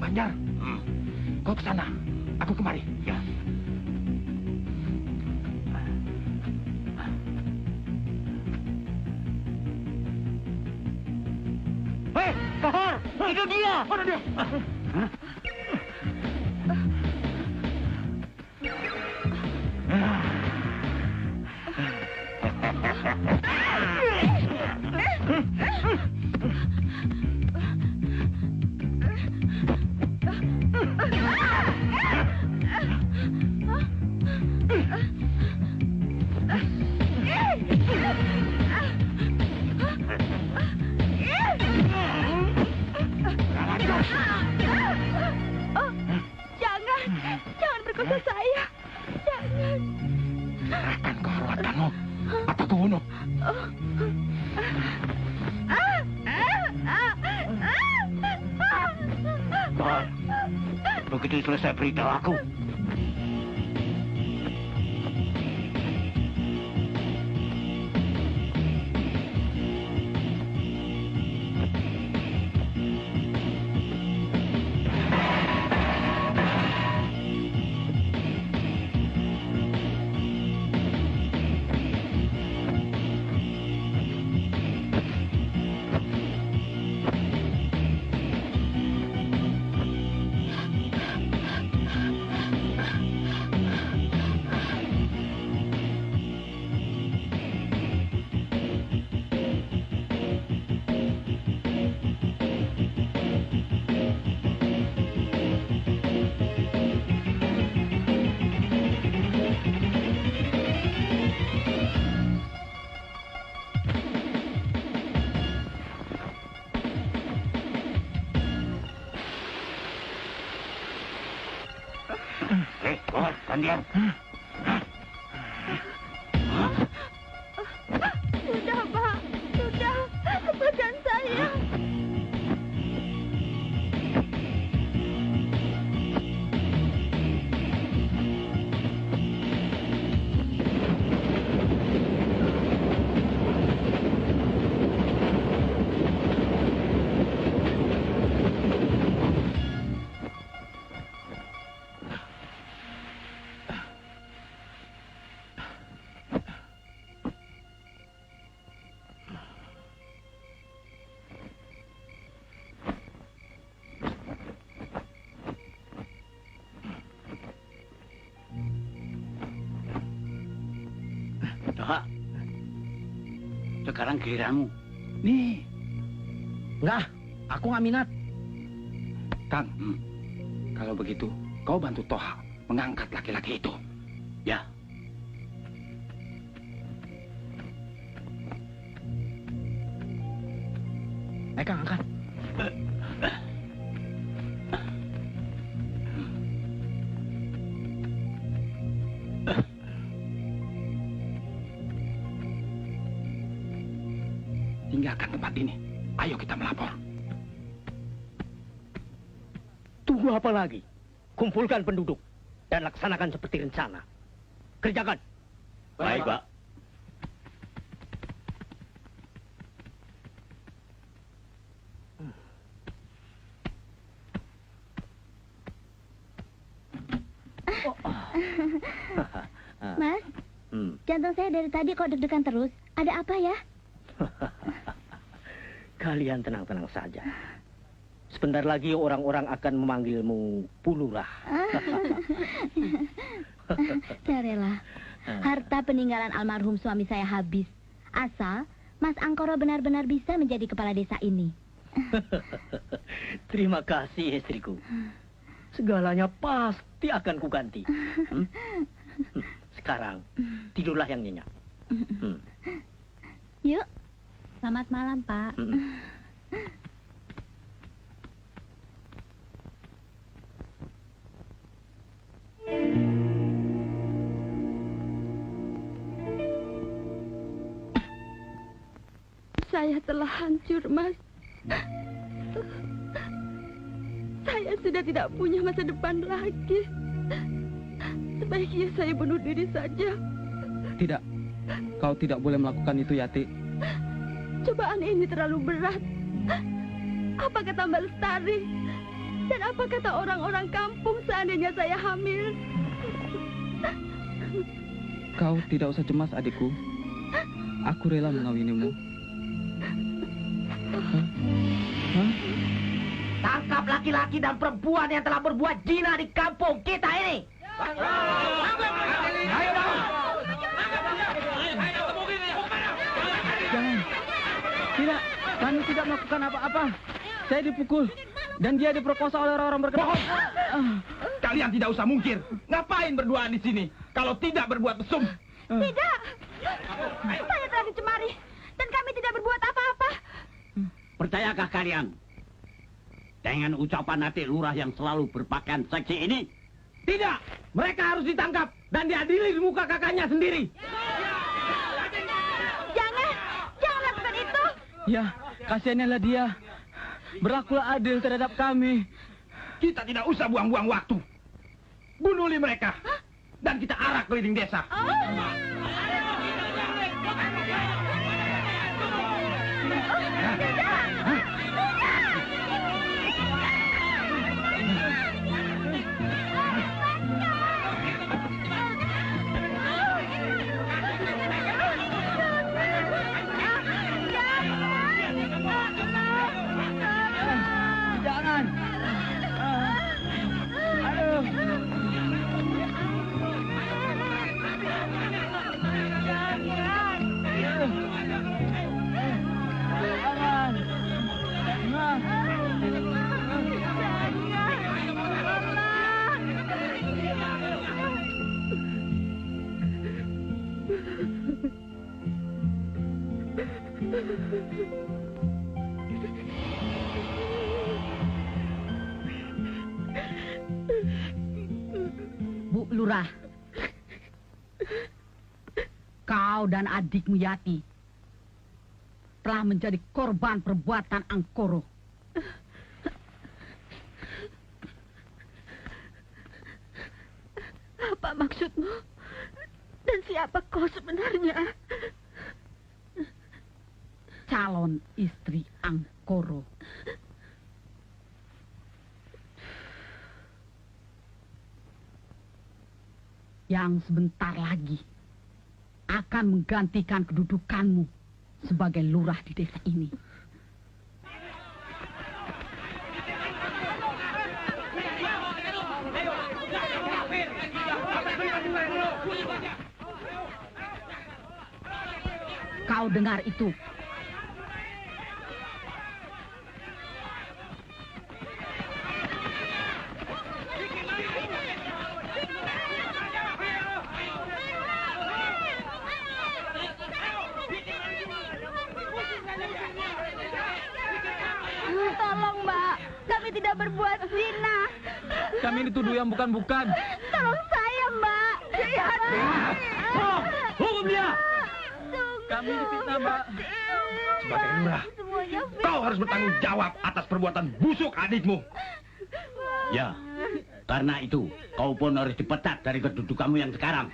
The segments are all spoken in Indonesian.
Banjar. Kau ke sana, aku kemari. Ya. Hei, Kahar! Itu dia! Mana dia? Jangan berkosa saya. Jangan. Serahkan kehormatanmu atau kubunuh. Bahar, begitu selesai beritahu aku. Bahar, gantian. Sudah, Pak. Sudah. Lepaskan saya. Doha, sekarang giliranmu. Nih, Enggak, aku nggak minat. Kang. Kalau begitu, kau bantu Toha mengangkat laki-laki itu. Ya. Kang, angkat. Tinggalkan tempat ini. Ayo kita melapor. Tunggu apa lagi? Kumpulkan penduduk dan laksanakan seperti rencana. Kerjakan. Baik, Pak. Mas, jantung saya dari tadi kok deg-degan terus. Ada apa ya? Kalian tenang-tenang saja. Sebentar lagi orang-orang akan memanggilmu Pulurah. Saya rela. Harta peninggalan almarhum suami saya habis. Asal Mas Angkoro benar-benar bisa menjadi kepala desa ini. Terima kasih istriku. Segalanya pasti akan kuganti. Sekarang tidurlah yang nyenyak. Yuk. Selamat malam, Pak. Saya telah hancur, Mas. Saya sudah tidak punya masa depan lagi. Sebaiknya saya bunuh diri saja. Tidak, kau tidak boleh melakukan itu, Yati. Cobaan ini terlalu berat. Apa kata Mbak Lestari? Dan apa kata orang-orang kampung seandainya saya hamil? Kau tidak usah cemas, adikku. Aku rela mengawinimu. Hah? Tangkap laki-laki dan perempuan yang telah berbuat zina di kampung kita ini. Jangan. Tidak, kami tidak melakukan apa-apa. Saya dipukul dan dia diperkosa oleh orang-orang berkedok. Kalian tidak usah mungkir. Ngapain berduaan di sini? Kalau tidak berbuat mesum. Tidak. Saya telah dicemari dan kami tidak berbuat apa-apa. Percayakah kalian dengan ucapan hati lurah yang selalu berpakaian seksi ini? Tidak, mereka harus ditangkap dan diadili di muka kakaknya sendiri. Jangan lakukan itu. Ya, kasihanlah dia. Berlakulah adil terhadap kami. Kita tidak usah buang-buang waktu. Bunuhlah mereka. Dan kita arak keliling desa. Jangan. Aduh. Bu Lurah, kau dan adikmu Yati telah menjadi korban perbuatan Angkoro. Apa maksudmu? Dan siapa kau sebenarnya? Calon istri Angkoro. Yang sebentar lagi akan menggantikan kedudukanmu sebagai lurah di desa ini. Kau dengar itu? Tolong, Mbak. Kami tidak berbuat zina. Kami dituduh yang bukan-bukan. Tolong saya, Mbak. Hukum dia! Kami difitnah, Mbak. Sebagai lurah, kau harus bertanggung jawab atas perbuatan busuk adikmu. Ya, karena itu kau pun harus dipecat dari kedudukanmu yang sekarang.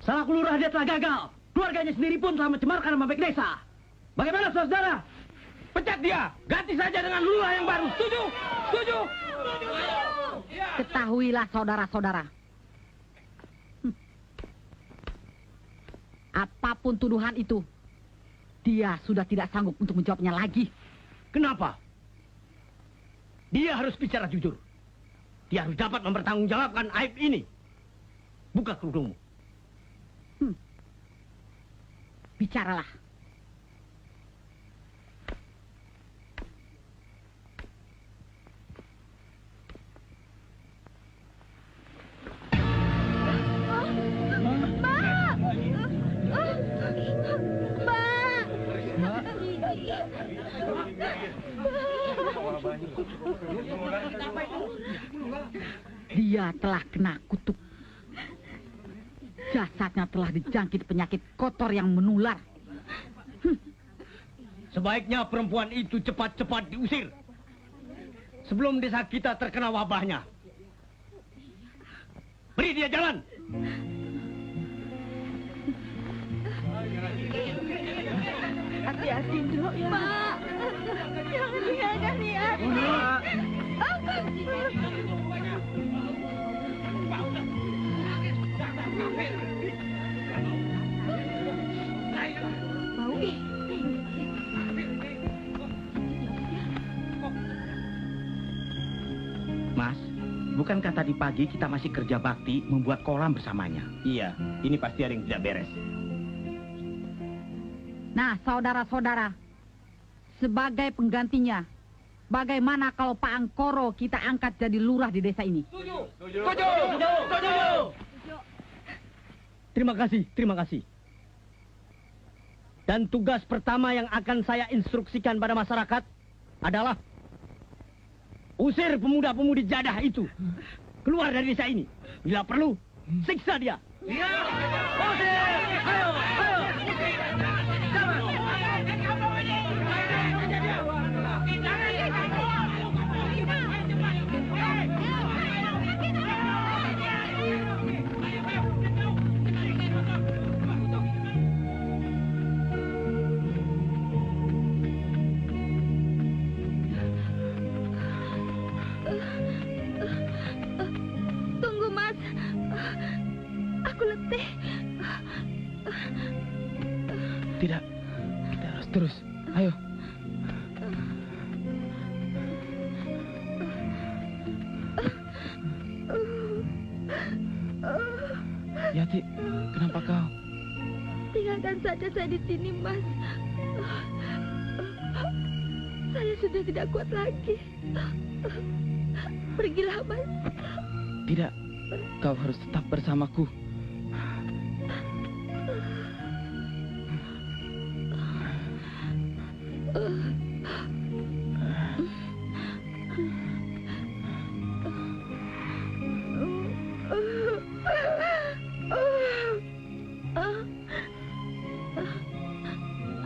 Salah lurah dia telah gagal. Keluarganya sendiri pun telah mencemarkan nama baik desa. Bagaimana, saudara? Pecat dia, ganti saja dengan lurah yang baru. Setuju? Setuju? Ketahuilah saudara-saudara. Apapun tuduhan itu, dia sudah tidak sanggup untuk menjawabnya lagi. Kenapa? Dia harus bicara jujur. Dia harus dapat mempertanggungjawabkan aib ini. Buka kerudungmu. Bicaralah. Dia telah kena kutuk. Jasadnya telah dijangkit penyakit kotor yang menular. Sebaiknya perempuan itu cepat-cepat diusir. Sebelum desa kita terkena wabahnya. Beri dia jalan. Hati-hati, Dok, ya. Pak, jangan tinggalkan Yati. Mas, bukankah tadi pagi kita masih kerja bakti membuat kolam bersamanya? Iya, ini pasti ada yang tidak beres. Nah, saudara-saudara, sebagai penggantinya, bagaimana kalau Pak Angkoro kita angkat jadi lurah di desa ini? Setuju. Terima kasih. Dan tugas pertama yang akan saya instruksikan pada masyarakat adalah usir pemuda-pemudi jadah itu keluar dari desa ini. Bila perlu, siksa dia. Tunggu, Mas. Aku letih. Tidak, kita harus terus. Ayo. Yati, kenapa kau? Tinggalkan saja saya di sini, Mas. Saya sudah tidak kuat lagi. Pergilah, Mas. Tidak, kau harus tetap bersamaku.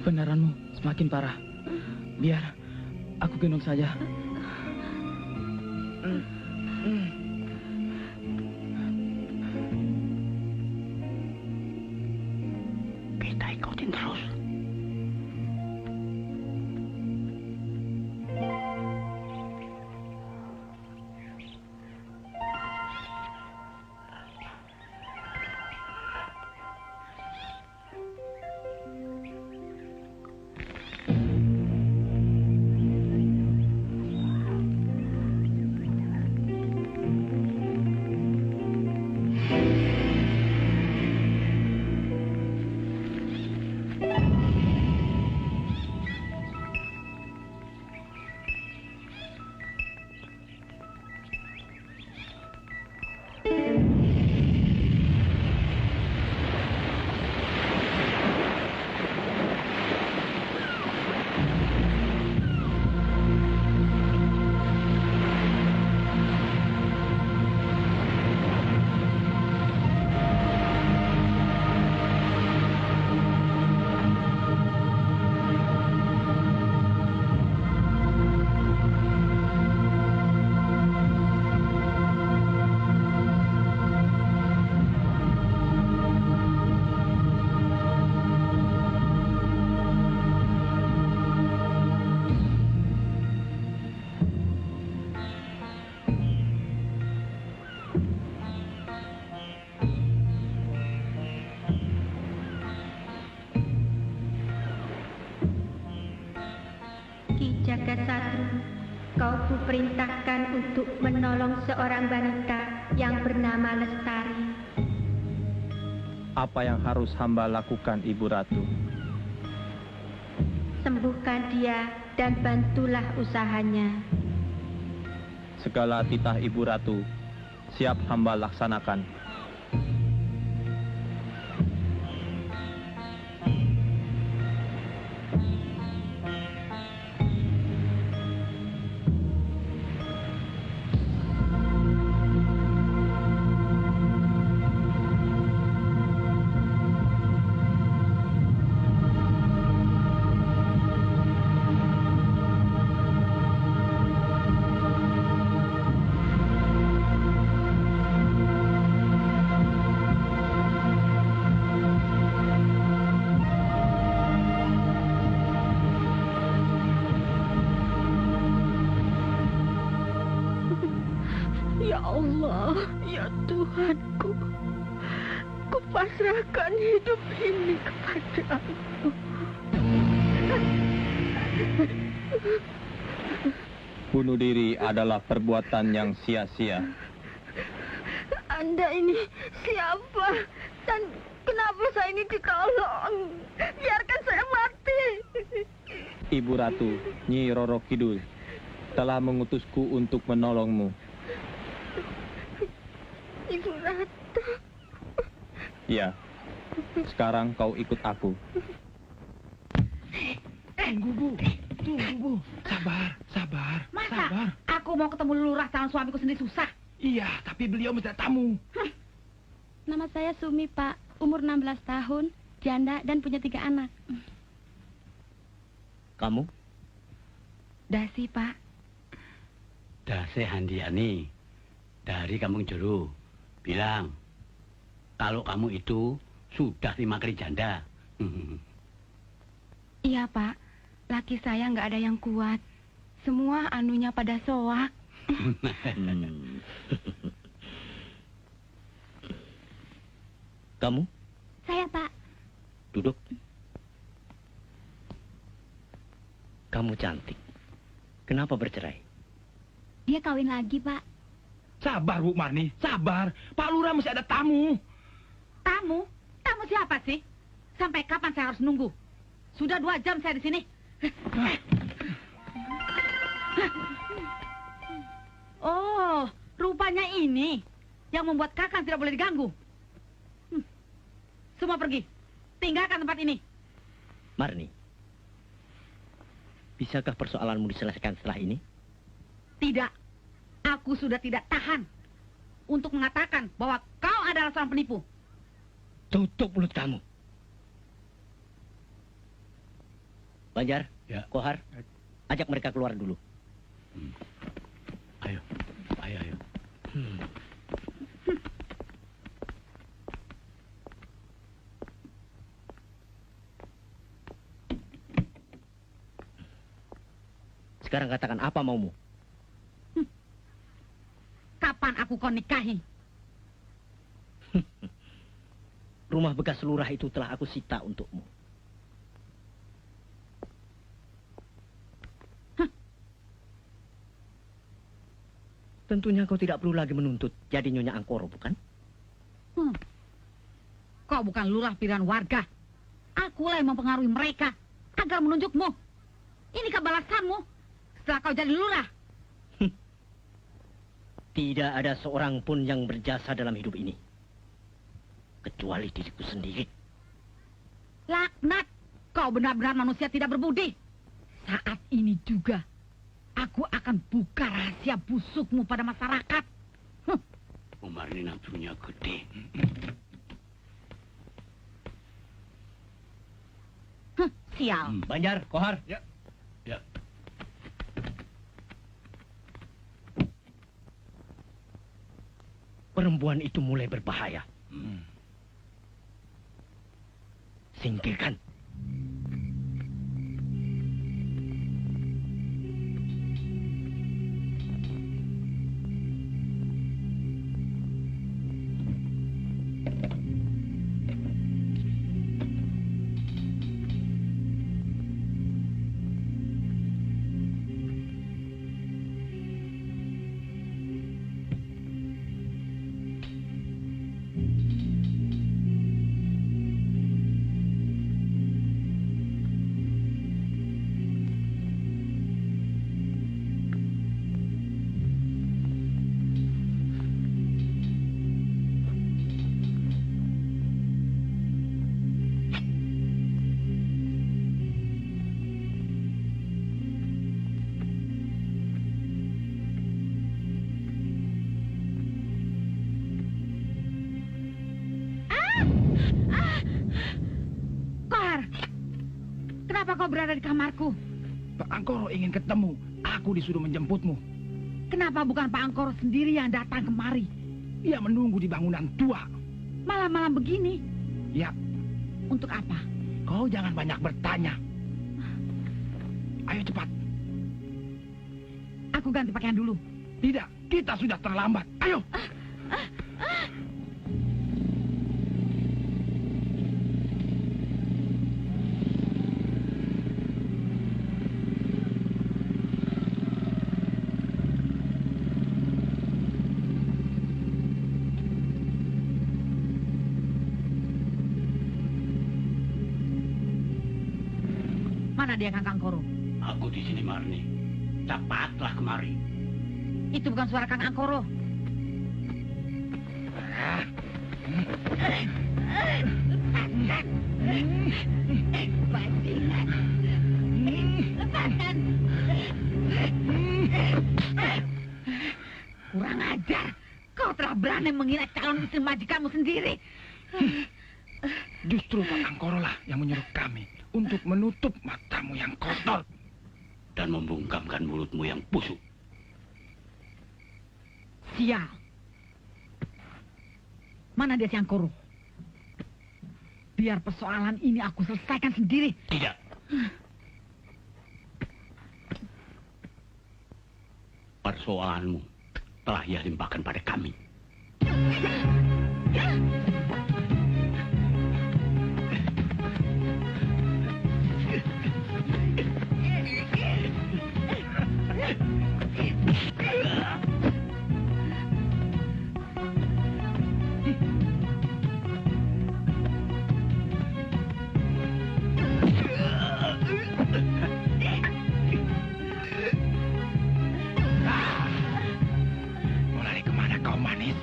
Pendarahanmu semakin parah. Biar aku gendong saja. Kita ikutin terus. Ki Jagasatru, kau kuperintahkan untuk menolong seorang wanita yang bernama Lestari. Apa yang harus hamba lakukan, Ibu Ratu? Sembuhkan dia dan bantulah usahanya. Segala titah Ibu Ratu siap hamba laksanakan. Ya Allah, ya Tuhanku, kupasrahkan hidup ini kepadamu. Bunuh diri adalah perbuatan yang sia-sia. Anda ini siapa? Dan kenapa saya ini ditolong? Biarkan saya mati. Ibu Ratu, Nyi Roro Kidul, telah mengutusku untuk menolongmu. Ibu Ratu. Ya, sekarang kau ikut aku. Tunggu, Bu. Tunggu, Bu. Sabar, sabar, Masa sabar. aku mau ketemu lurah calon suamiku sendiri susah? Iya, tapi beliau mesti ada tamu. Nama saya Sumi, Pak. Umur 16 tahun, janda dan punya 3 anak. Kamu? Dasi, Pak. Dase Handiani dari Kampung Jero bilang kalau kamu itu sudah 5 kali janda. Iya, Pak. Laki saya nggak ada yang kuat. Semua anunya pada soak. Kamu Saya, Pak. duduk. Kamu cantik. Kenapa bercerai? Dia kawin lagi, Pak. Sabar, Bu Marni. Sabar. Pak Lurah masih ada tamu. Tamu? Tamu siapa sih? Sampai kapan saya harus nunggu? Sudah 2 jam saya di sini. Oh, rupanya ini yang membuat Kakang tidak boleh diganggu. Semua pergi. Tinggalkan tempat ini. Marni, bisakah persoalanmu diselesaikan setelah ini? Tidak. Aku sudah tidak tahan untuk mengatakan bahwa kau adalah seorang penipu. Tutup mulut kamu. Banjar, Ya. Kohar, ajak mereka keluar dulu. Ayo, ayo, ayo. Sekarang katakan apa maumu? Kapan aku kau nikahi? Rumah bekas lurah itu telah aku sita untukmu. Tentunya kau tidak perlu lagi menuntut jadi Nyonya Angkoro, bukan? Kau bukan lurah pilihan warga. Akulah yang mempengaruhi mereka agar menunjukmu. Inikah balasanmu setelah kau jadi lurah? Tidak ada seorang pun yang berjasa dalam hidup ini. Kecuali diriku sendiri. Laknat, kau benar-benar manusia tidak berbudi. Saat ini juga, aku akan buka rahasia busukmu pada masyarakat. Umar ini nafsunya gede. Sial. Banjar, Kohar. Ya. Ya. Perempuan itu mulai berbahaya. Singkirkan. Kohar, kenapa kau berada di kamarku? Pak Angkoro ingin ketemu. Aku disuruh menjemputmu. Kenapa bukan Pak Angkoro sendiri yang datang kemari? Dia menunggu di bangunan tua. Malam-malam begini, Ya, untuk apa? kau jangan banyak bertanya. Ayo cepat. Aku ganti pakaian dulu. Tidak, kita sudah terlambat. Ayo. Mana dia, Kang Angkoro? Aku di sini, Marni. Cepatlah kemari. Itu bukan suara Kang Angkoro. Bajingan. Lepaskan. Kurang ajar. Kau telah berani menghina calon istri majikanmu sendiri. Justru Pak Angkoro lah yang menyuruh kami untuk menutup matamu yang kotor. Dan membungkamkan mulutmu yang busuk. Sial. Mana dia si Angkoro? Biar persoalan ini aku selesaikan sendiri. Tidak. Persoalanmu telah ia limpahkan pada kami. Mau lari kemana kau, manis?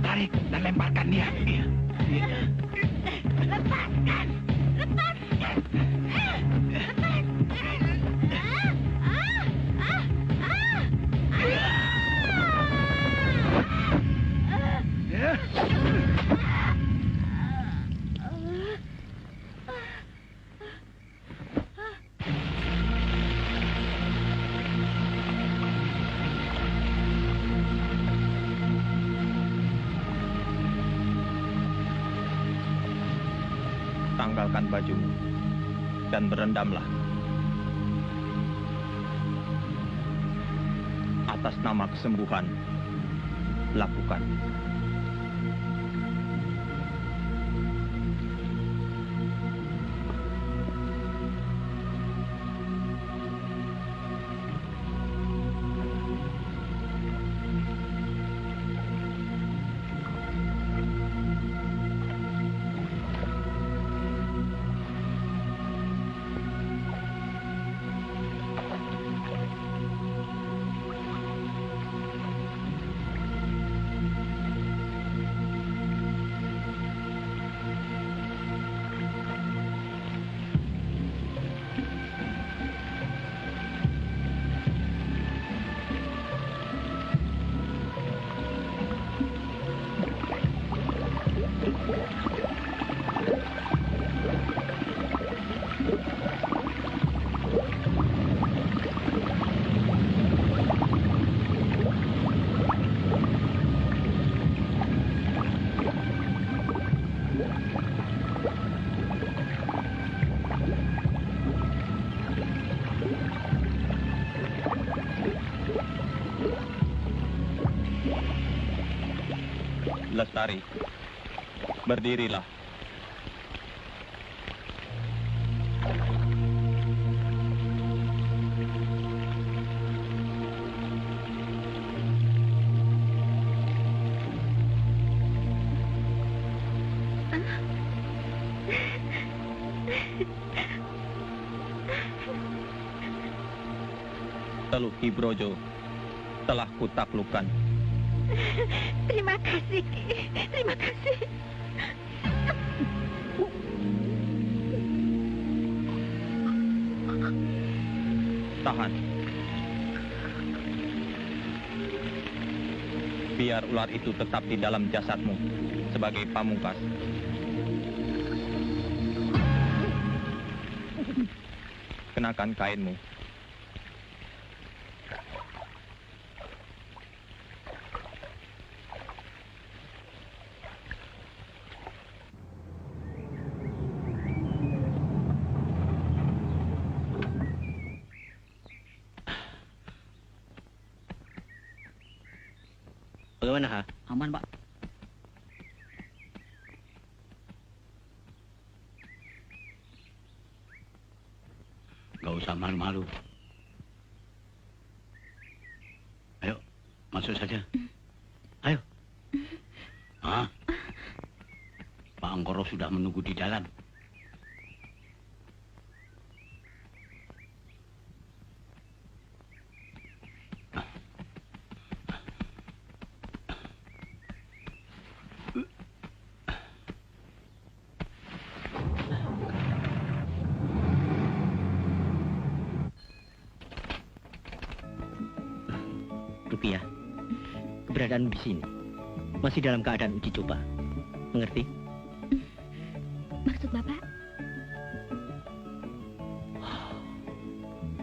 Tarik dan lemparkan dia. Lepaskan! Lepaskan! Tanggalkan bajumu dan berendamlah. Atas nama kesembuhan, lakukan. Lestari, berdirilah. Teluk Hibrojo telah kutaklukkan. Terima kasih. Terima kasih. Tahan. Biar ular itu tetap di dalam jasadmu sebagai pamungkas. Kenakan kainmu. Bagaimana, ha? Aman, Pak. malu-malu. Ayo, masuk saja. Ayo. Hah? Pak Angkoro sudah menunggu di dalam. Rupiah, keberadaanmu di sini masih dalam keadaan uji coba. Mengerti? Maksud Bapak?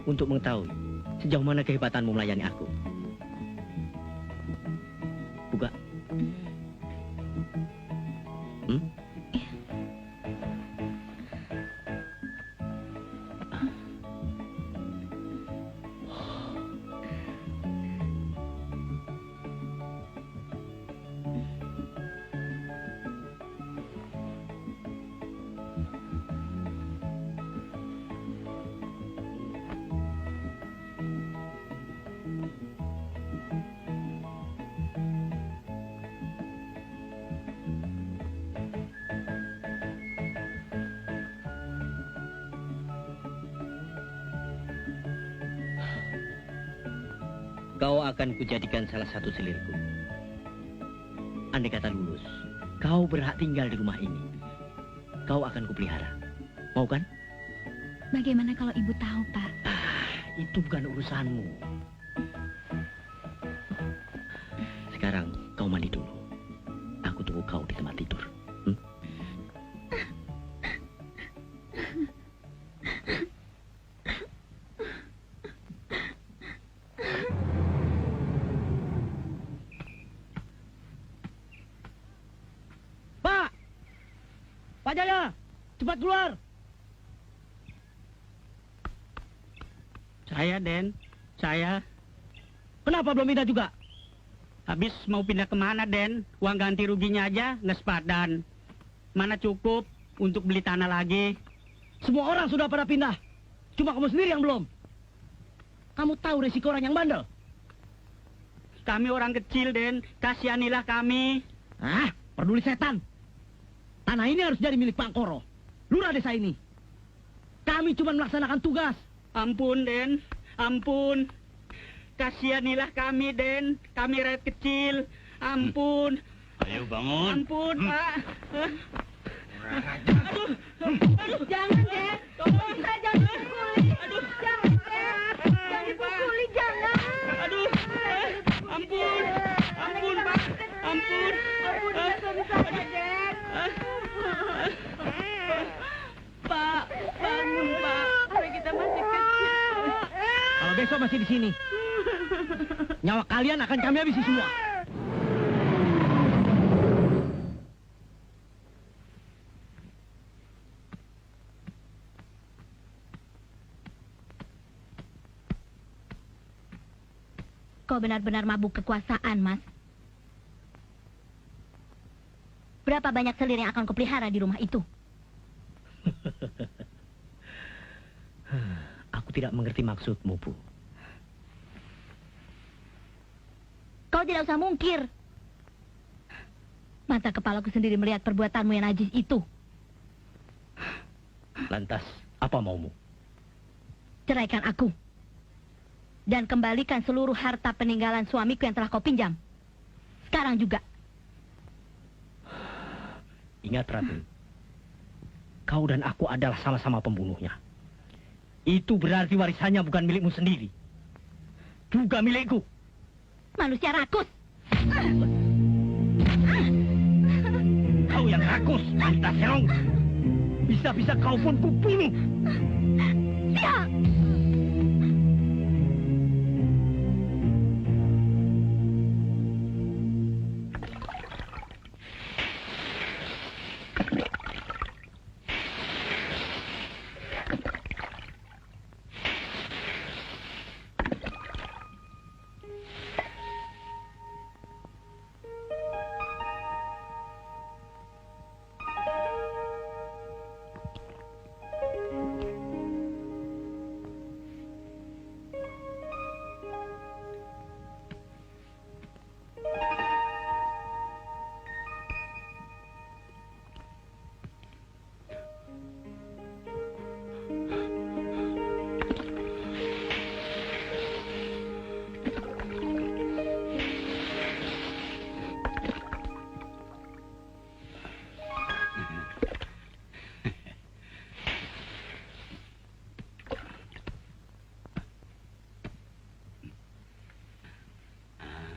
Untuk mengetahui sejauh mana kehebatanmu melayani aku. Buka. Hmm? Kau akan kujadikan salah satu selirku. Andai kata lulus, kau berhak tinggal di rumah ini. Kau akan kupelihara. Mau kan? Bagaimana kalau ibu tahu, Pak? Itu bukan urusanmu. Sekarang kau mandi dulu. Aku tunggu kau di tempat tidur. Pak Jaya, cepat keluar. Saya, Den. Saya. Kenapa belum pindah juga? Habis mau pindah kemana, Den? Uang ganti ruginya aja nggak sepadan. Mana cukup untuk beli tanah lagi? Semua orang sudah pada pindah. Cuma kamu sendiri yang belum. Kamu tahu resiko orang yang bandel? Kami orang kecil, Den. Kasihanilah kami. Peduli setan. Tanah ini harus jadi milik Pak Angkoro, lurah desa ini. Kami cuma melaksanakan tugas. Ampun, Den. Ampun. Kasihanilah kami, Den. Kami rakyat kecil. Ampun. Ayo bangun. Ampun, Pak. Aduh, jangan, Den. Kita jangan dipukuli. Jangan, Den. Jangan dipukuli, jangan. Aduh. Ampun. Ampun, Pak. Ampun. Ampun, suami saya, Den. Pak, bangun, Pak. Kita masih kecil. Kalau besok masih di sini, nyawa kalian akan kami habisi semua. Kau benar-benar mabuk kekuasaan, Mas. Berapa banyak selir yang akan kupelihara di rumah itu? Aku tidak mengerti maksudmu, Bu. Kau tidak usah mungkir. Mata kepalaku sendiri melihat perbuatanmu yang najis itu. Lantas, apa maumu? Ceraikan aku. Dan kembalikan seluruh harta peninggalan suamiku yang telah kau pinjam. Sekarang juga. Ingat, Ratu. Kau dan aku adalah sama-sama pembunuhnya. Itu berarti warisannya bukan milikmu sendiri. Juga milikku. Manusia rakus. Kau yang rakus, wanita serong. Bisa-bisa kau pun kubunuh. Ya!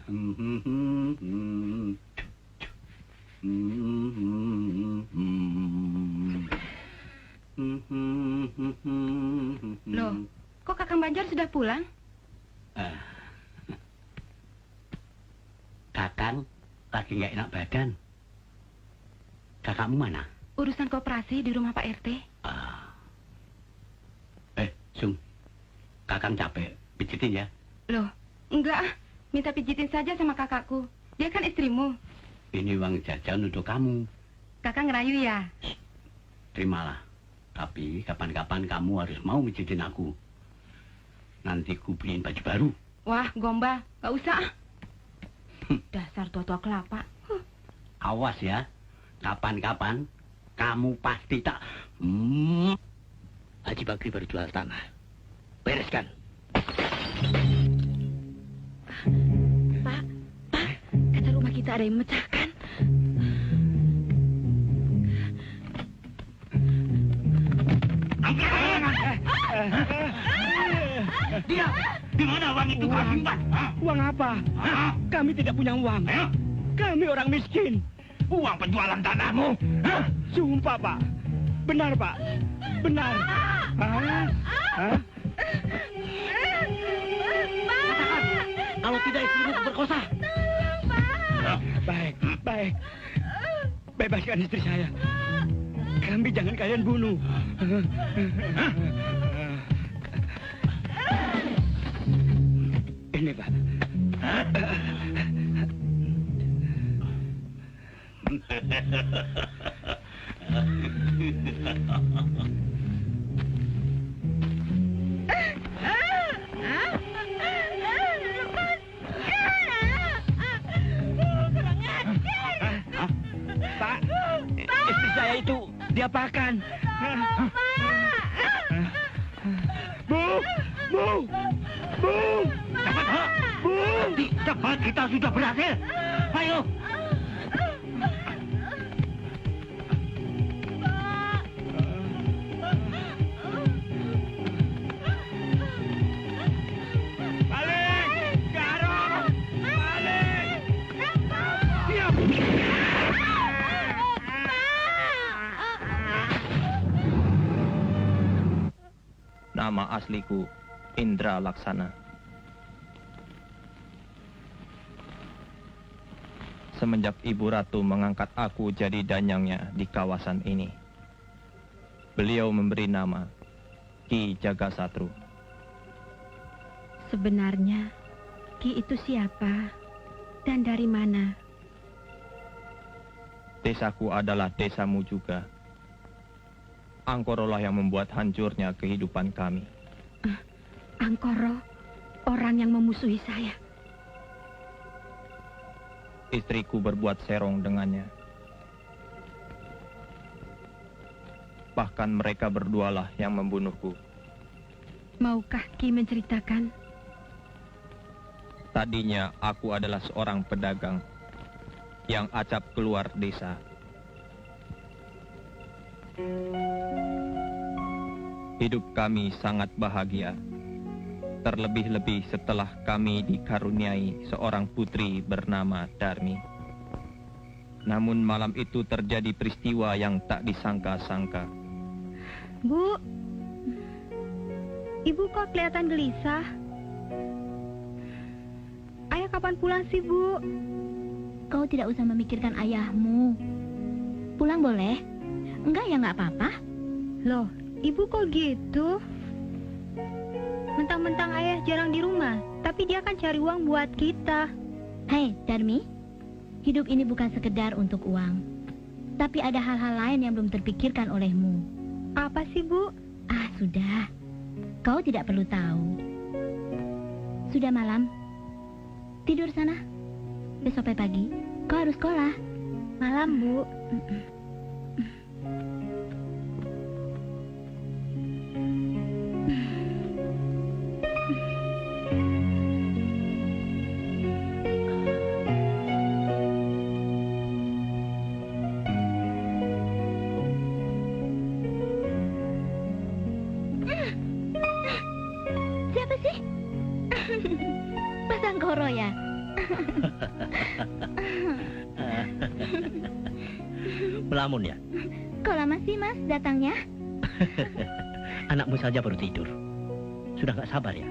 Loh, kok Kakang Banjar sudah pulang? Kakang lagi nggak enak badan. Kakakmu mana? Urusan koperasi di rumah Pak RT. Sung, Kakang capek, pijitin ya. Loh, enggak. Minta pijitin saja sama kakakku. Dia kan istrimu. Ini uang jajan untuk kamu. Kakak ngerayu ya? Terimalah. Tapi kapan-kapan kamu harus mau pijitin aku. Nanti ku beliin baju baru. Wah, gombal. Gak usah. Dasar tua-tua kelapa. Awas ya. Kapan-kapan kamu pasti tak... Haji Bakri baru jual tanah. Bereskan. Pak, kaca rumah kita ada yang memecahkan. Dia, di mana uang itu kau simpan? Uang apa? Kami tidak punya uang. Kami orang miskin. Uang penjualan tanahmu? Sumpah, Pak. Benar, Pak. Benar. Katakan, kalau tidak istrimu berkosa. Baik, baik. Bebaskan istri saya. Kami jangan kalian bunuh. Ini, Pak. Pak, istri saya itu diapakan? Bu! Bu! Bu! Cepat, ha? Bu! Cepat, kita sudah berhasil. Ayo. Balik! Garong! Balik! Diam! Nama asliku Indra Laksana. Semenjak Ibu Ratu mengangkat aku jadi danyangnya di kawasan ini, beliau memberi nama Ki Jagasatru. Sebenarnya, Ki itu siapa? Dan dari mana? Desaku adalah desamu juga. Angkorolah yang membuat hancurnya kehidupan kami. Angkoro, orang yang memusuhi saya. Istriku berbuat serong dengannya. Bahkan mereka berdualah yang membunuhku. Maukah Ki menceritakan? Tadinya aku adalah seorang pedagang yang acap keluar desa. Hidup kami sangat bahagia. Terlebih-lebih setelah kami dikaruniai seorang putri bernama Darmi. Namun malam itu terjadi peristiwa yang tak disangka-sangka. Bu, Ibu kok kelihatan gelisah? Ayah kapan pulang sih, Bu? Kau tidak usah memikirkan ayahmu. Pulang boleh? Enggak ya enggak apa-apa. Loh, Ibu kok gitu? Mentang-mentang ayah jarang di rumah, tapi dia kan cari uang buat kita. Hei, Darmi. Hidup ini bukan sekedar untuk uang. Tapi ada hal-hal lain yang belum terpikirkan olehmu. Apa sih, Bu? Ah, sudah. Kau tidak perlu tahu. Sudah malam. Tidur sana. Besok pagi, kau harus sekolah. Malam, Bu. Siapa sih? Mas Angkoro ya? Melamun ya? Kok lama sih, Mas, datangnya? Anakmu saja baru tidur. Sudah nggak sabar ya?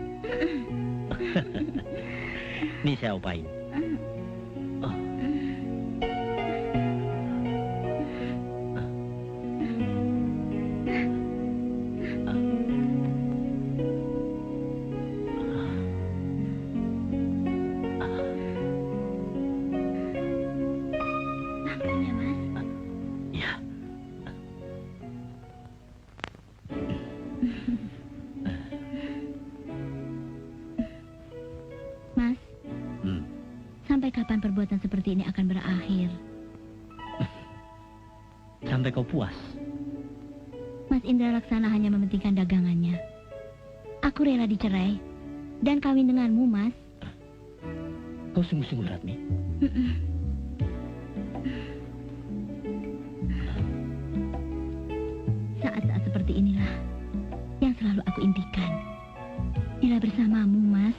Nih saya upain. Ampun ya, Mas. Ya. Mas, sampai kapan perbuatan seperti ini akan berakhir? Sampai kau puas. Mas Indra Laksana hanya mementingkan dagangannya. Aku rela dicerai dan kawin denganmu, Mas. Kau sungguh-sungguh, Ratmi. Saat-saat seperti inilah yang selalu aku impikan. Bila bersamamu, Mas.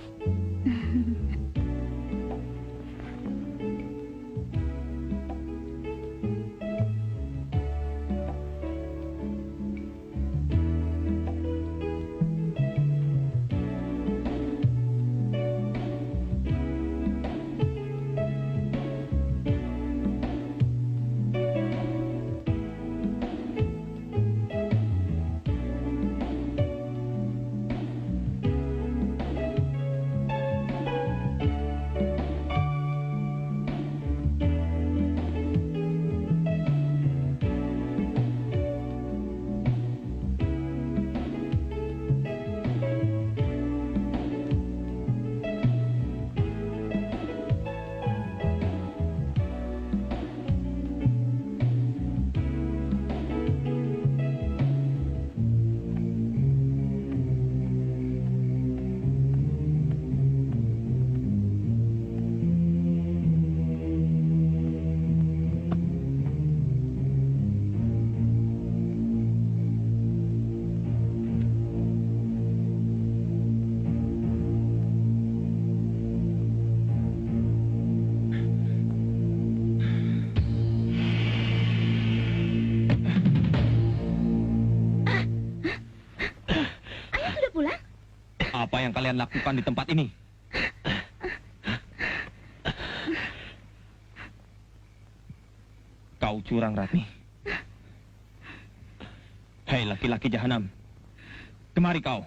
Apa yang kalian lakukan di tempat ini? Kau curang, Ratmi. Hei, laki-laki jahanam. Kemari kau.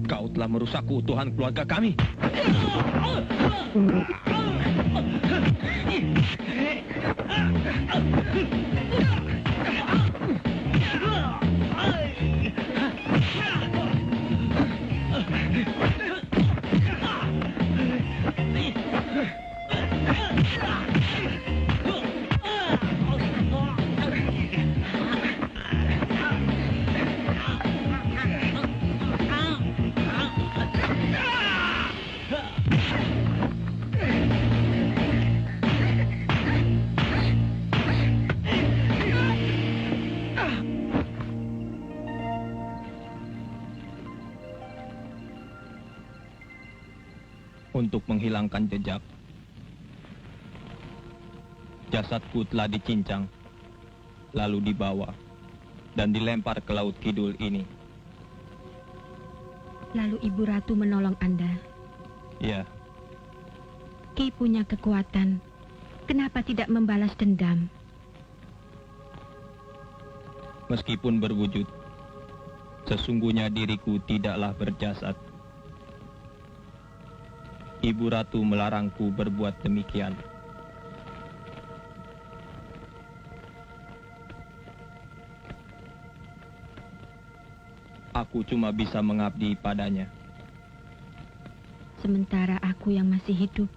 Kau telah merusak keutuhan keluarga kami. Untuk menghilangkan jejak, jasadku telah dicincang, lalu dibawa dan dilempar ke laut kidul ini. Lalu Ibu Ratu menolong Anda. Ya, Ki punya kekuatan. Kenapa tidak membalas dendam? meskipun berwujud, sesungguhnya diriku tidaklah berjasad. Ibu Ratu melarangku berbuat demikian. Aku cuma bisa mengabdi padanya. Sementara aku yang masih hidup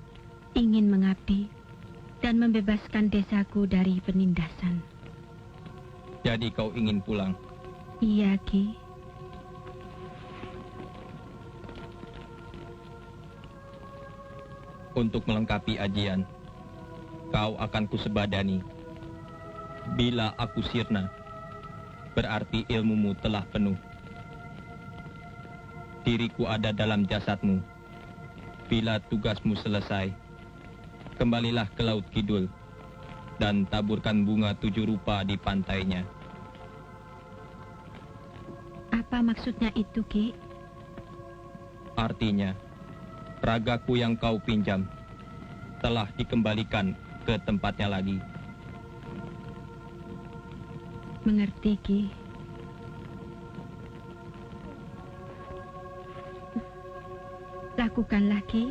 ingin mengabdi dan membebaskan desaku dari penindasan. Jadi kau ingin pulang? Iya, Ki. Untuk melengkapi ajian, kau akan kusebadani. Bila aku sirna, berarti ilmumu telah penuh. Diriku ada dalam jasadmu. Bila tugasmu selesai, kembalilah ke Laut Kidul dan taburkan bunga 7 rupa di pantainya. Apa maksudnya itu, Ki? Artinya, ragaku yang kau pinjam telah dikembalikan ke tempatnya lagi. Mengerti, Ki. Lakukanlah, Ki.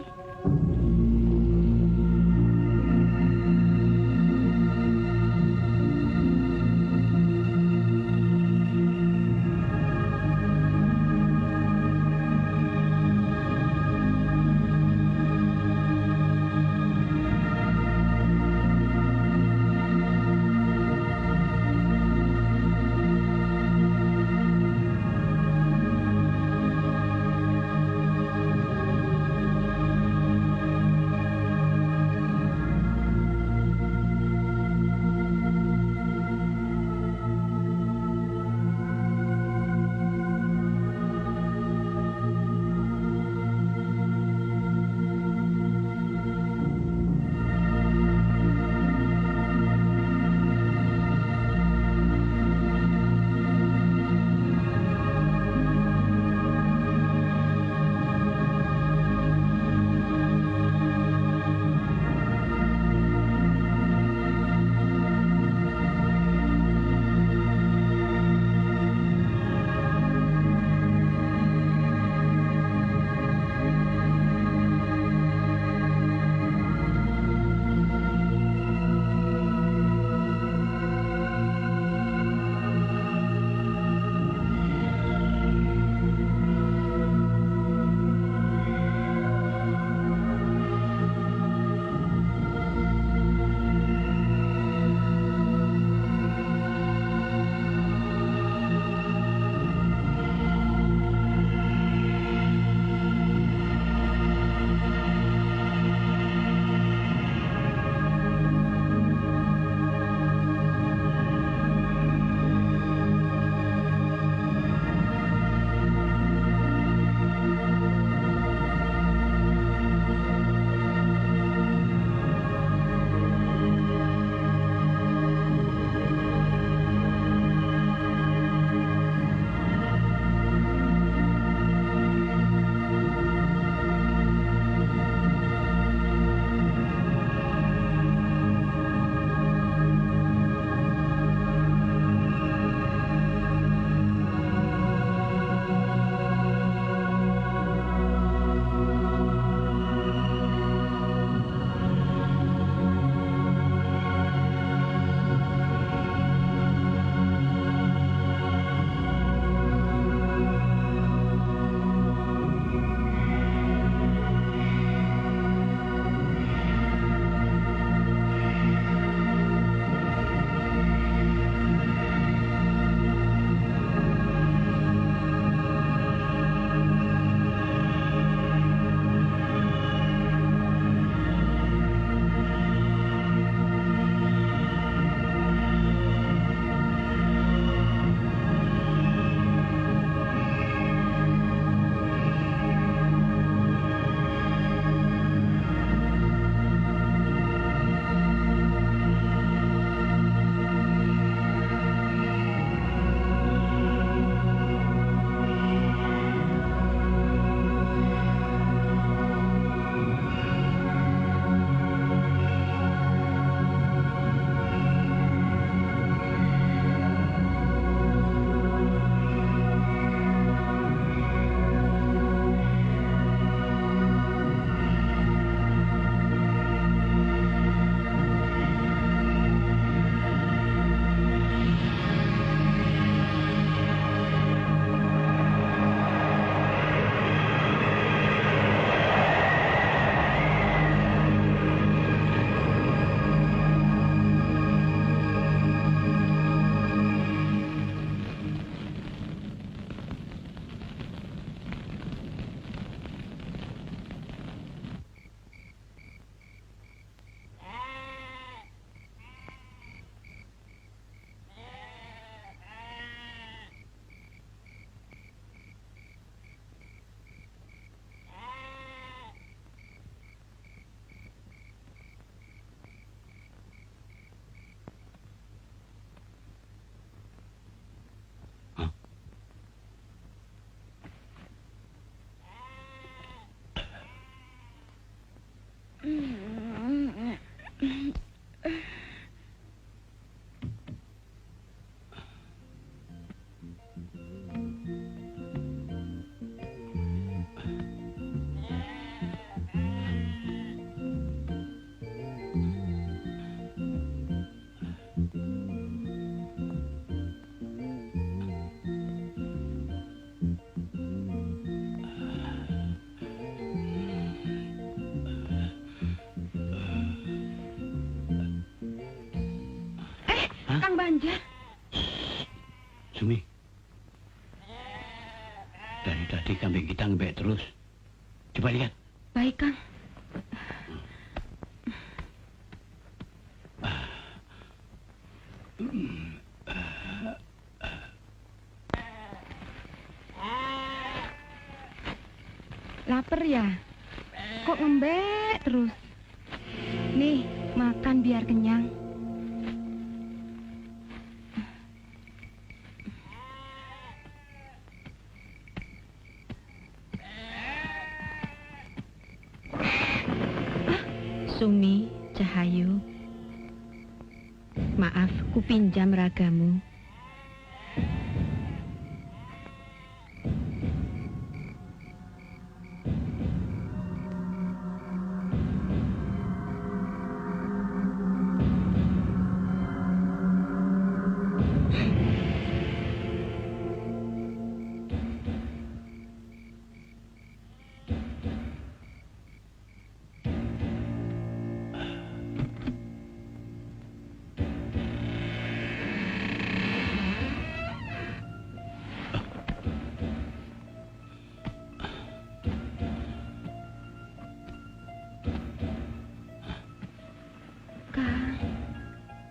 Kang Banjar. Sumi. Dari tadi kambing kita ngebek terus. Coba lihat. Baik, Kang. Laper ya? Kok ngembek terus? Nih, makan biar kenyang. Sumi, Cahayu. Maaf, ku pinjam ragamu.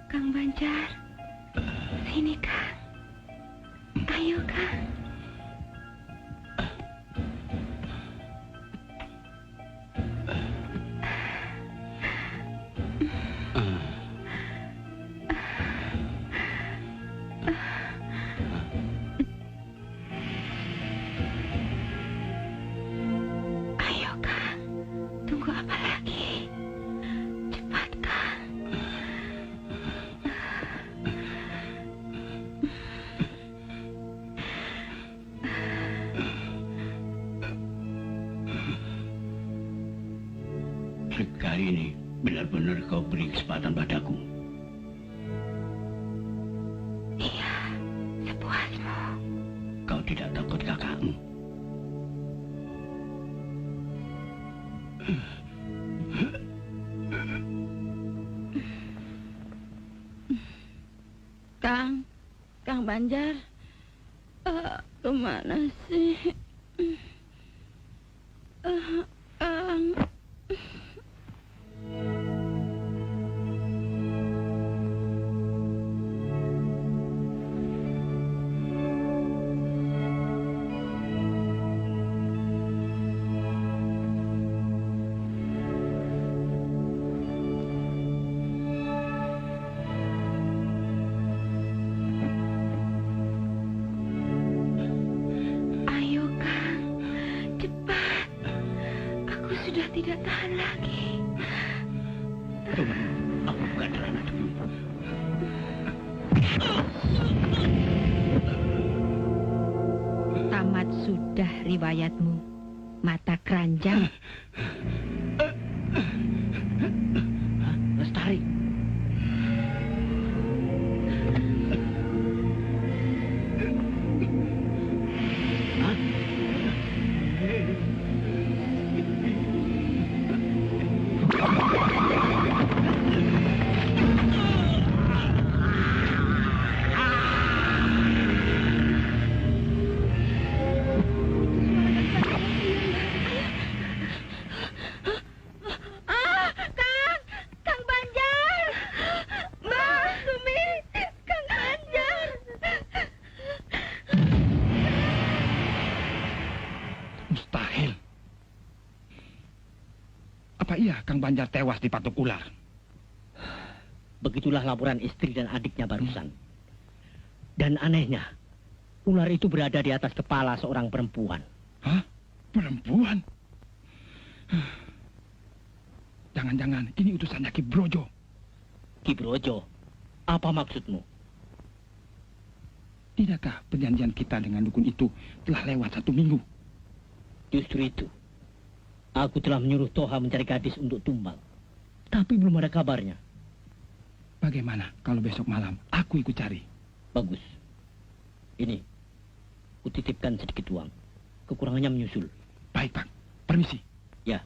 Kang Banjar, sini Kang. Ayo Kang. Ayo Kang, tunggu apa lagi? Cepat Kang. Kali ini benar-benar kau beri kesempatan padaku. Iya, sepuasmu. Kau tidak takut kakakmu. Kang Banjar, kemana sih? Kang. Ayo Kang, cepat. Aku sudah tidak tahan lagi. Tunggu, aku buka celana dulu. Tamat sudah riwayatmu, mata keranjang. Lestari. Kang Banjar, Mbak Sumi, Kang Banjar. Mustahil. Apa iya Kang Banjar tewas dipatuk ular? Begitulah laporan istri dan adiknya barusan. Dan anehnya, ular itu berada di atas kepala seorang perempuan. Hah? Perempuan? Jangan-jangan ini utusannya Ki Brojo. Ki Brojo, apa maksudmu? Tidakkah perjanjian kita dengan dukun itu telah lewat 1 minggu? Justru itu. Aku telah menyuruh Toha mencari gadis untuk tumbang. Tapi belum ada kabarnya. Bagaimana kalau besok malam aku ikut cari? Bagus. Ini, kutitipkan sedikit uang. Kekurangannya menyusul. Baik, Pak. Permisi. Ya.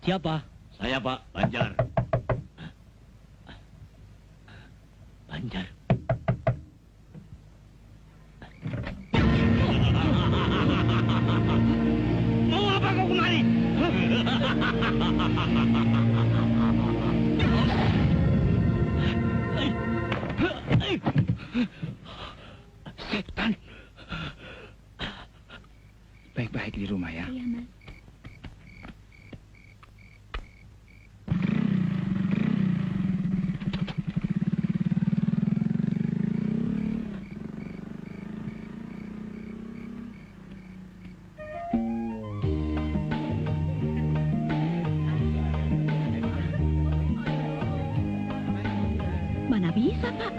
Siapa? Saya Pak Banjar. Banjar. Mau apa kau kemari? Setan. Baik-baik di rumah ya. Iya, Mas. Mana bisa, Pak?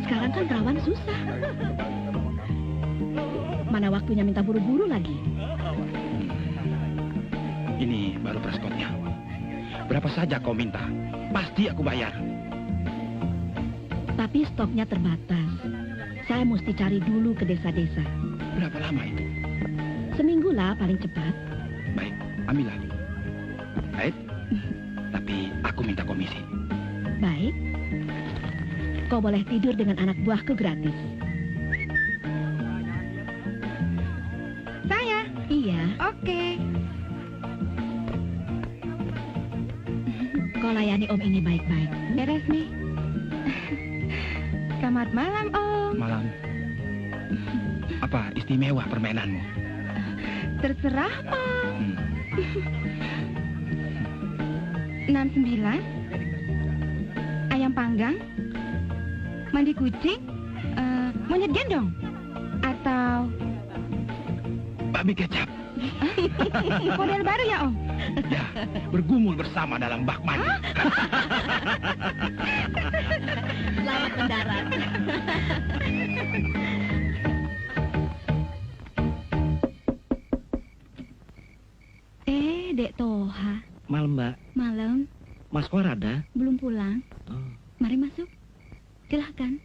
Sekarang kan rawan susah. Mana waktunya minta buru-buru lagi. Ini baru preskotnya. Berapa saja kau minta, pasti aku bayar. Tapi stoknya terbatas. Saya mesti cari dulu ke desa-desa. Berapa lama itu? Seminggu lah paling cepat. Baik, ambillah. Baik. Tapi aku minta komisi. Baik. Kau boleh tidur dengan anak buahku gratis. Saya? Iya, Oke. kau layani Om ini baik-baik. Beres nih. Selamat malam, Om. Malam. Apa istimewa permainanmu? Terserah, Om. 69. Ayam panggang. Mandi kucing. Monyet gendong. Atau Babi kecap. model baru ya, Om? Ya, bergumul bersama dalam bak mandi. Selamat mendarat. Dek Toha. Malam, Mbak. Malam. Mas Kor ada? Belum pulang. Oh, Mari masuk. Silahkan.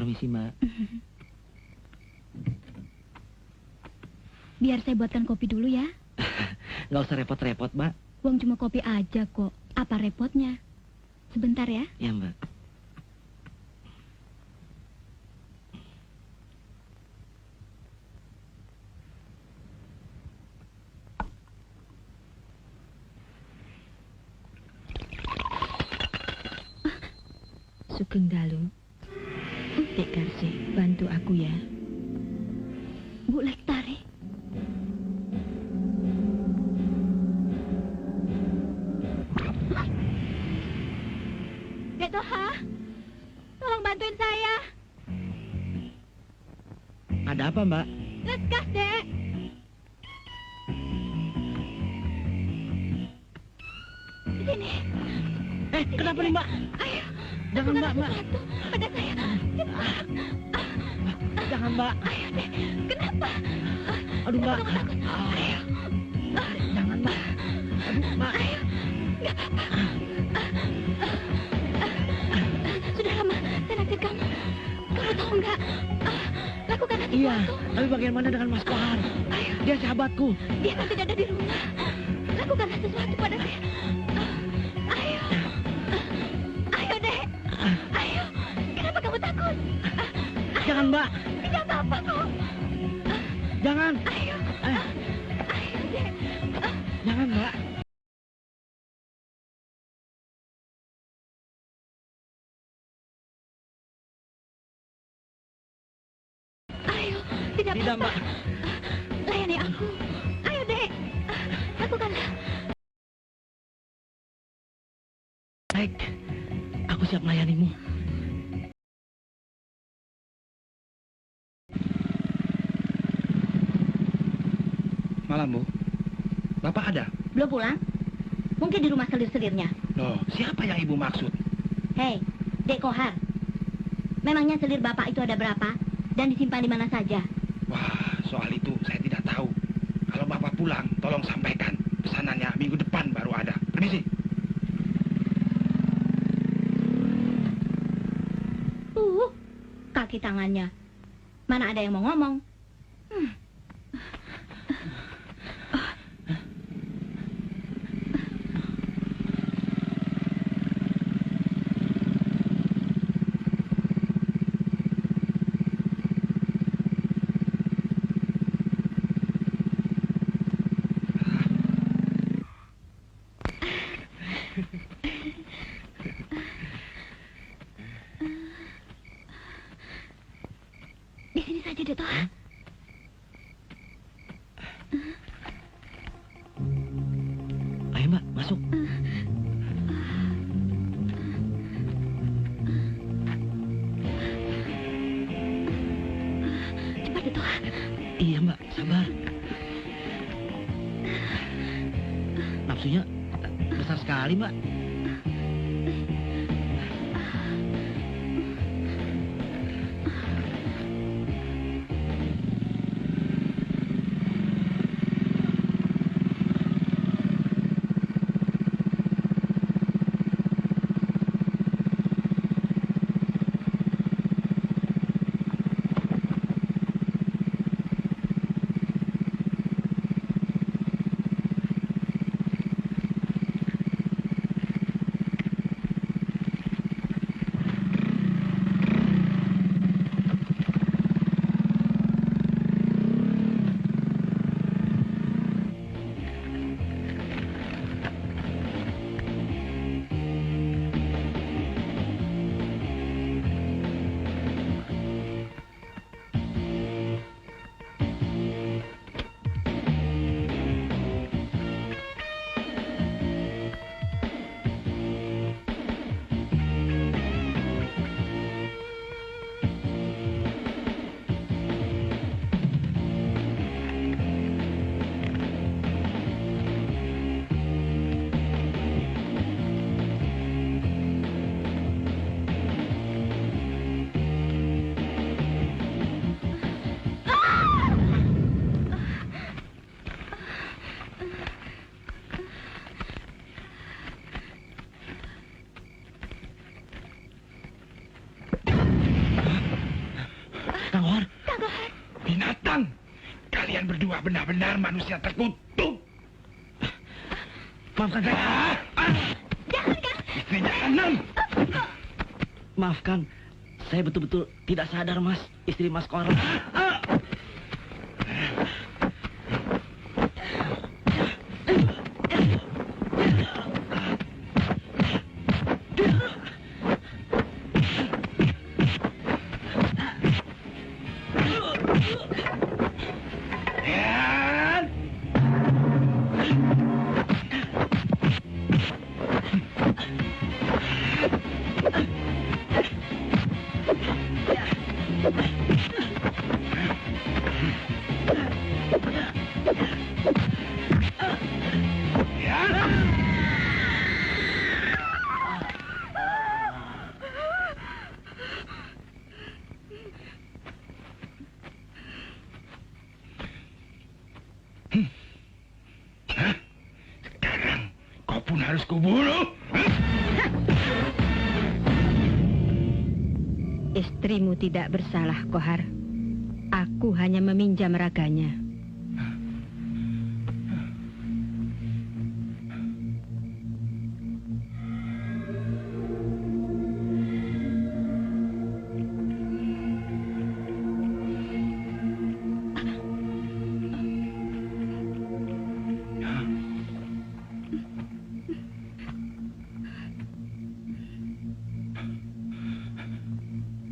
permisi, Mbak. Biar saya buatkan kopi dulu ya. Nggak usah repot-repot, Mbak. Uang cuma kopi aja kok. Apa repotnya? Sebentar ya. Ya, Mbak. Sugeng Dalu. Dek Karsih, bantu aku ya. Bu Lektari. Dek Toha, tolong bantuin saya. Ada apa, Mbak? Lekas, Dek. Sini. Kenapa nih, Mbak? Ayo. Jangan, Mbak, Mbak. Sesuatu pada saya. Jangan, Mbak. Ayo, Dek. Kenapa? Aduh, Mbak. Jangan takut. Ayo. Jangan, Mbak. Aduh, Mbak. Ayo. Nggak apa-apa. Sudah lama saya naksir kamu. Kamu tahu nggak? Lakukanlah sesuatu. Iya, tapi bagaimana dengan Mas Kohar? Ayo. Dia sahabatku. Dia kan tidak ada di rumah. Lakukanlah sesuatu pada saya. Ayo. Ayo, Dek. Ayo. Kenapa kamu takut? Jangan, Mbak. Tidak apa-apa kok. Jangan. Ayo. Ayo, Dek. Jangan, Mbak. Ayo. Tidak Tidak, apa-apa. Mbak. Layani aku. Ayo, Dek. Lakukanlah. Baik. Aku siap melayanimu. Malam, Bu. Bapak ada? Belum pulang? Mungkin di rumah selir-selirnya. Loh, siapa yang Ibu maksud? Hei, Dek Kohar. Memangnya selir Bapak itu ada berapa? Dan disimpan di mana saja? Wah, soal itu saya tidak tahu. Kalau Bapak pulang, tolong sampaikan. Pesanannya minggu depan baru ada. Permisi. Kaki tangannya. Mana ada yang mau ngomong? Dato. Ayo Mbak, masuk. Cepat, Dato. Iya Mbak, sabar. Nafsunya besar sekali Mbak. Binatang! Kalian berdua benar-benar manusia terkutuk. Maafkan saya. Jangan, Kang. Istrinya Hanam. Maafkan. Saya betul-betul tidak sadar, Mas. Istri Mas Kohar. Sekarang kau pun harus kubunuh. Istrimu tidak bersalah, Kohar. Aku hanya meminjam raganya.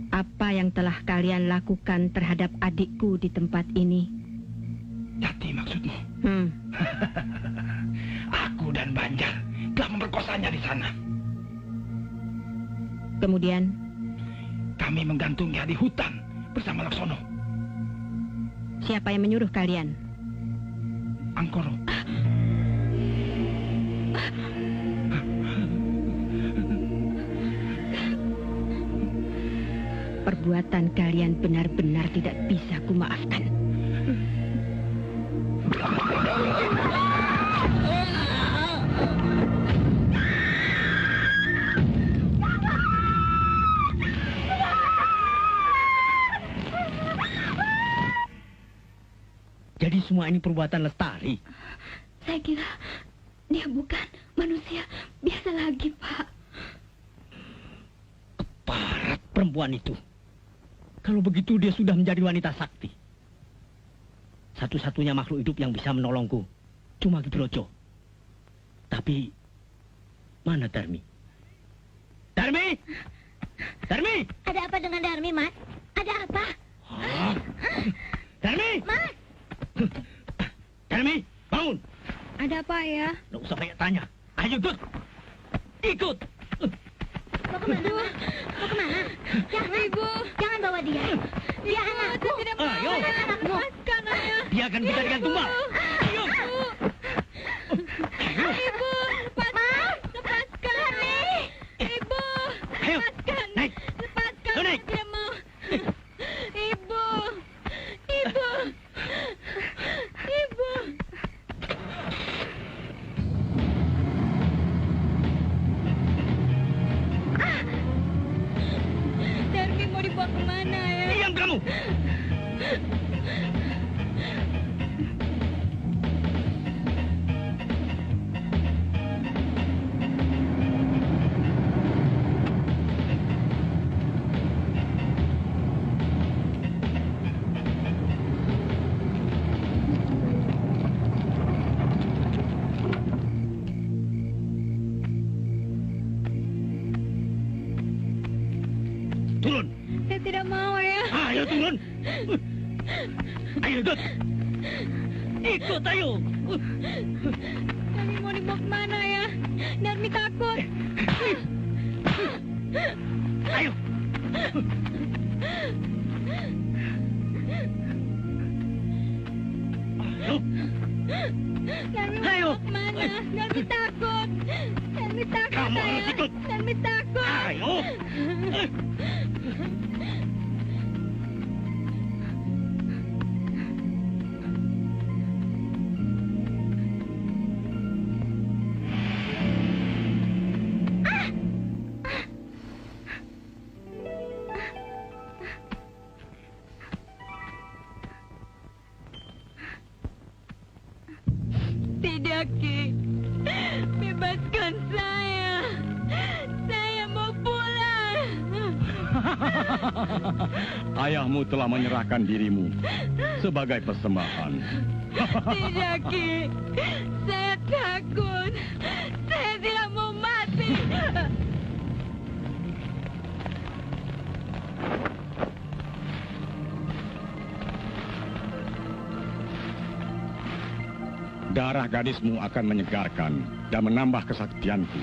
Apa yang telah kalian lakukan terhadap adikku di tempat ini? Jati maksudmu? Aku dan Banjar telah memperkosanya di sana. Kemudian, Kami menggantungnya di hutan bersama Laksono. siapa yang menyuruh kalian? Angkoro. Perbuatan kalian benar-benar tidak bisa kumaafkan. Jadi semua ini perbuatan Lestari. Saya kira dia bukan manusia biasa lagi, Pak. Keparat perempuan itu. Kalau begitu dia sudah menjadi wanita sakti. Satu-satunya makhluk hidup yang bisa menolongku cuma Kibrojo. Tapi mana Darmi? Darmi! Darmi! Ada apa dengan Darmi, Mas? Ada apa? Hah? Darmi! Mas, Darmi, bangun! Ada apa, Ayah? Nggak usah banyak tanya. Ayo, Dut! Ikut! mau kemana, Mas? Mau kemana? Jangan, Ibu. Jangan bawa dia. Dia anakku. Tidak mau. Ayo. Dia anakmu. Lepaskan, Ayah. Dia akan bisa dengan tumbal. Ayo! Ibu, lepaskan. Lepaskan. Ibu, Ayo, lepaskan. naik. Lepaskan. Ayo, naik. Dia mau. Ibu. Ibu. Ibu. Darmi mau dibawa kemana, ya? Diam kamu! Turun! Saya tidak mau, ya. Ayo turun! Ayo, Dut! Ikut, ayo! Darmi mau dibawa kemana, ya? Darmi takut. Ayo! Ayo! Darmi mau Ayo. dibawa kemana? Darmi takut. Darmi takut, Kamu Ayah. harus ikut. Darmi takut. Ayo! Tidak, Ki. Bebaskan saya. Saya mau pulang. Ayahmu telah menyerahkan dirimu sebagai persembahan. Tidak, Ki. Saya takut. Saya tidak mau mati. Darah gadismu akan menyegarkan dan menambah kesaktianku.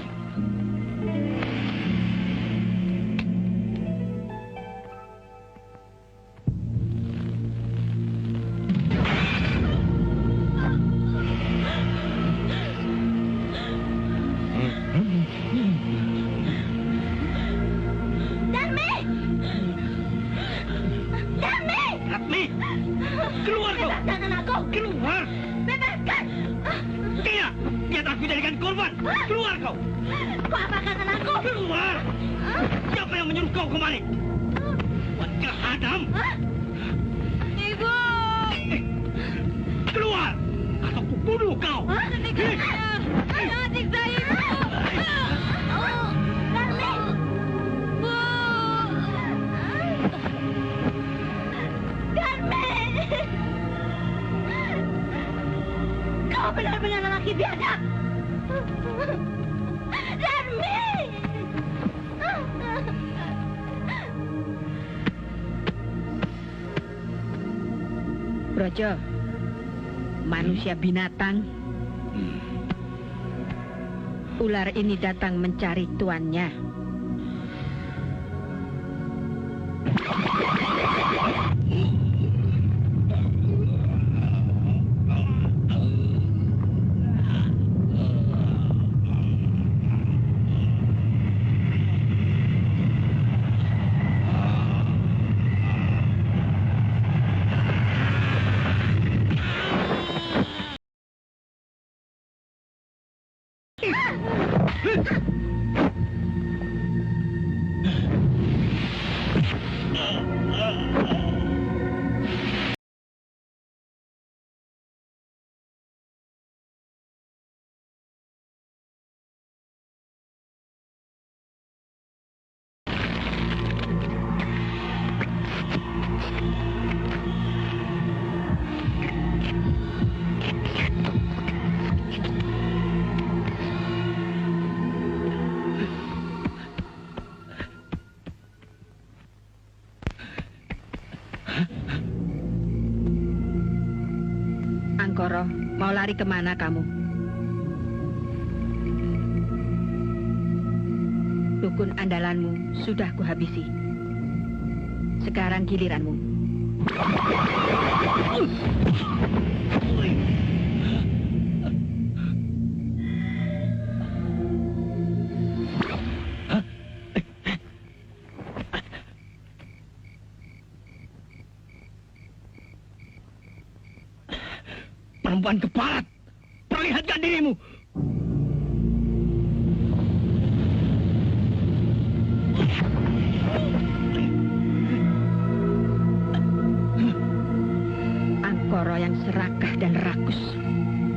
Darmi! Darmi! Ratmi! Keluar kau! Bebaskan anakku! Keluar! Bebaskan! Tidak! Dia tak jadikan korban! Keluar kau! Kau apakan anakku? Keluar! Siapa yang menyuruh kau kemari? Wajah Adam! Ibu. Keluar! Atau ku bunuh kau! Adik saya. Adik saya, Ibu. Oh, Darmi! Bu. Darmi! Kau benar-benar lelaki biadab! Darmi! Brojo, manusia binatang. Ular ini datang mencari tuannya. Mau lari kemana kamu? Dukun andalanmu sudah kuhabisi. Sekarang giliranmu. Perempuan keparat, perlihatkan dirimu. Angkoro yang serakah dan rakus.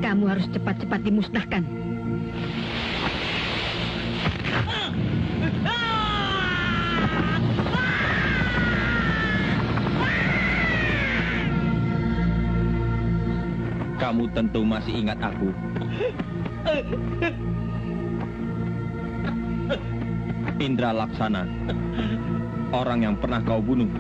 Kamu harus cepat-cepat dimusnahkan. Kamu tentu masih ingat aku. Indra Laksana, orang yang pernah kau bunuh.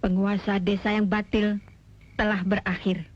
Penguasa desa yang batil telah berakhir.